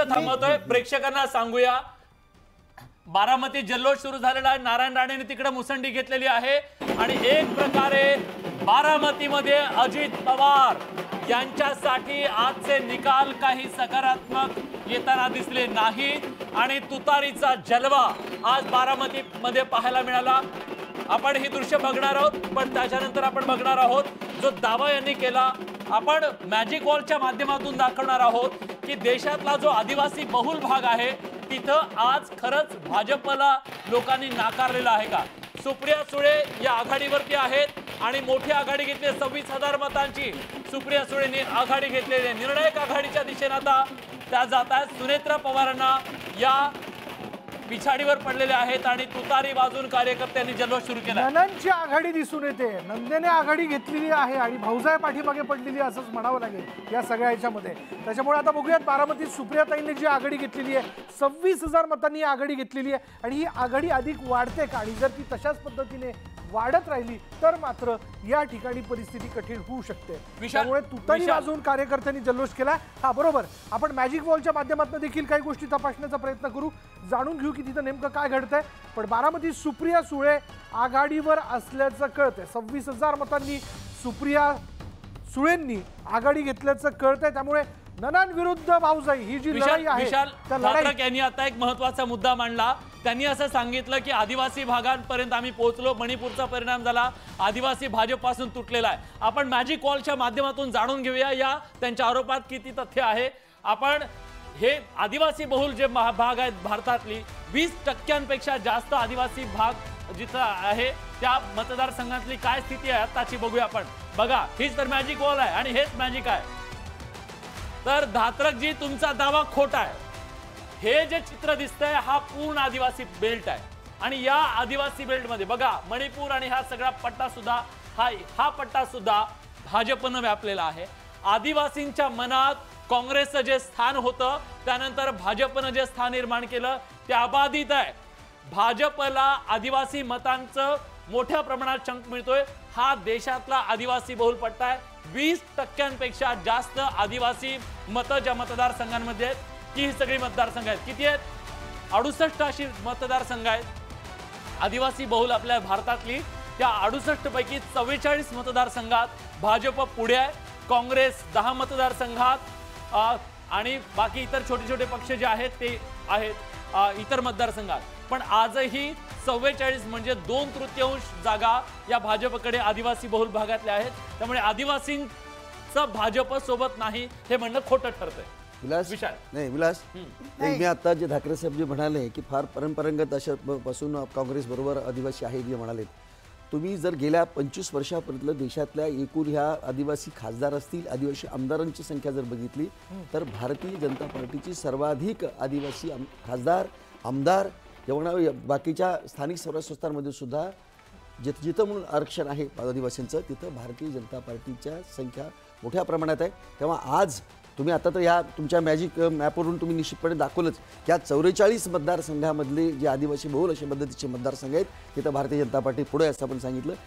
थांबवतोय, प्रेक्षकांना सांगूया बारामती जल्लोष सुरू झालेला आहे। नारायण राणेने तिकडे मुसंडी घेतलेली आहे आणि एक प्रकारे बारामतीमध्ये अजित पवार यांच्यासाठी आजचे निकाल काही सकारात्मक येताना दिसले नाहीत आणि तुतारीचा जलवा आज बारामतीमध्ये पाहायला मिळाला। आपण ही दृश्य बघणार आहोत, पण त्याच्यानंतर आपण बघणार आहोत जो दावा यांनी केला। आपण मॅजिक वॉलच्या माध्यमातून दाखवणार आहोत की देशातला जो आदिवासी बहुल भाग आहे तिथं आज खरंच भाजपला लोकांनी नाकारलेला आहे का। सुप्रिया सुळे या आघाडीवरती आहेत आणि मोठी आघाडी घेतली 26,000 मतांची सुप्रिया सुळेंनी आघाडी घेतलेली निर्णायक आघाडीच्या दिशेने आता त्या जात आहेत। सुनेत्रा पवारांना या पिछाडीवर पडलेले आहेत आणि तुतारी वाजून कार्यकर्त्यांनी जल्लोष सुरू केला। नंदनची आघाडी दिसून येते, नंदेने आघाडी घेतलेली आहे आणि भाऊजाई पाठीमागे पडलेली असंच म्हणावं लागेल या सगळ्या ह्याच्यामध्ये। त्याच्यामुळे आता बघूयात बारामतीत सुप्रियाताईंनी जी आघाडी घेतलेली आहे 26,000 मतांनी आघाडी घेतलेली आहे आणि ही आघाडी अधिक वाढते का आणि जर ती तशाच पद्धतीने वाढत राहिली तर मात्र या ठिकाणी परिस्थिती कठीण होऊ शकते। त्यामुळे तुतारी वाजवून कार्यकर्त्यांनी जल्लोष केला। हा बरोबर, आपण मॅजिक वॉलच्या माध्यमातून देखील काही गोष्टी तपासण्याचा प्रयत्न करू, जाणून घेऊ की तिथं नेमकं काय घडतंय। पण बारामतीत सुप्रिया सुळे आघाडीवर असल्याचं कळतंय। 26,000 मतांनी सुप्रिया सुळेंनी आघाडी घेतल्याचं कळतंय। त्यामुळे ननन विरुद्ध भाऊजाई ही जी लढाई आहे त्या लढाईत यांनी आता एक महत्त्वाचा मुद्दा मांडला। त्यांनी असं सांगितलं की आदिवासी भागांपर्यंत आम्ही पोहोचलो, मणिपूरचा परिणाम झाला, आदिवासी भाजपपासून तुटलेला आहे। आपण मॅजिक वॉलच्या माध्यमातून जाणून घेऊया या त्यांच्या आरोपात किती तथ्य आहे। आपण हे आदिवासी बहुल जे भाग आहेत भारतातली 20% जास्त आदिवासी भाग जिथं आहे त्या मतदारसंघातली काय स्थिती आहे आताची बघूया आपण। बघा, हीच तर मॅजिक वॉल आहे आणि हेच मॅजिक आहे। तर धात्रकजी तुमचा दावा खोटा आहे। हे जे चित्र दिसतंय हा पूर्ण आदिवासी बेल्ट आहे आणि या आदिवासी बेल्ट मध्ये बघा मणिपूर आणि हा सगळा पट्टा सुद्धा हा पट्टा सुद्धा भाजपनं व्यापलेला आहे। आदिवासींच्या मनात काँग्रेसचं जे स्थान होतं त्यानंतर भाजपनं जे स्थान निर्माण केलं ते अबाधित आहे। भाजपला आदिवासी मतांचं मोठ्या प्रमाणात चंक मिळतोय। हा देशातला आदिवासी बहुल पट्टा आहे। 20% जास्त आदिवासी मतं ज्या मतदारसंघांमध्ये आहेत की ही सगळी मतदारसंघ आहेत किती आहेत 68 अशी मतदारसंघ आहेत आदिवासी बहुल आपल्या भारतातली। त्या 68 पैकी 44 मतदारसंघात भाजप पुढे आहे, काँग्रेस 10 मतदारसंघात आणि बाकी इतर छोटे छोटे पक्ष जे आहेत ते आहेत इतर मतदारसंघात। पण आजही 44 म्हणजे 2/3 जागा या भाजपकडे आदिवासी बहुल भागातल्या आहेत। त्यामुळे आदिवासींचं भाजप सोबत नाही हे म्हणणं खोटं ठरतंय। विलास नाही विलास मी आता जे ठाकरे साहेब जे म्हणाले की फार परंपरागत अशा पासून काँग्रेस बरोबर आदिवासी आहे जे म्हणाले, तुम्ही जर गेल्या 25 वर्षापर्यंत देशातल्या एकूण ह्या आदिवासी खासदार असतील आदिवासी आमदारांची संख्या जर बघितली तर भारतीय जनता पार्टीची सर्वाधिक आदिवासी खासदार आमदार एवढा बाकीच्या स्थानिक स्वराज्य संस्थांमध्ये सुद्धा जिथं म्हणून आरक्षण आहे आदिवासींचं तिथं भारतीय जनता पार्टीच्या संख्या मोठ्या प्रमाणात आहे। तेव्हा आज तुम्ही आता तर या तुमच्या मॅजिक मॅपवरून तुम्ही निश्चितपणे दाखवलंच की या 44 मतदारसंघामधले जे आदिवासी बहुल अशा पद्धतीचे मतदारसंघ आहेत तिथं भारतीय जनता पार्टी पुढे असं आपण सांगितलं। ती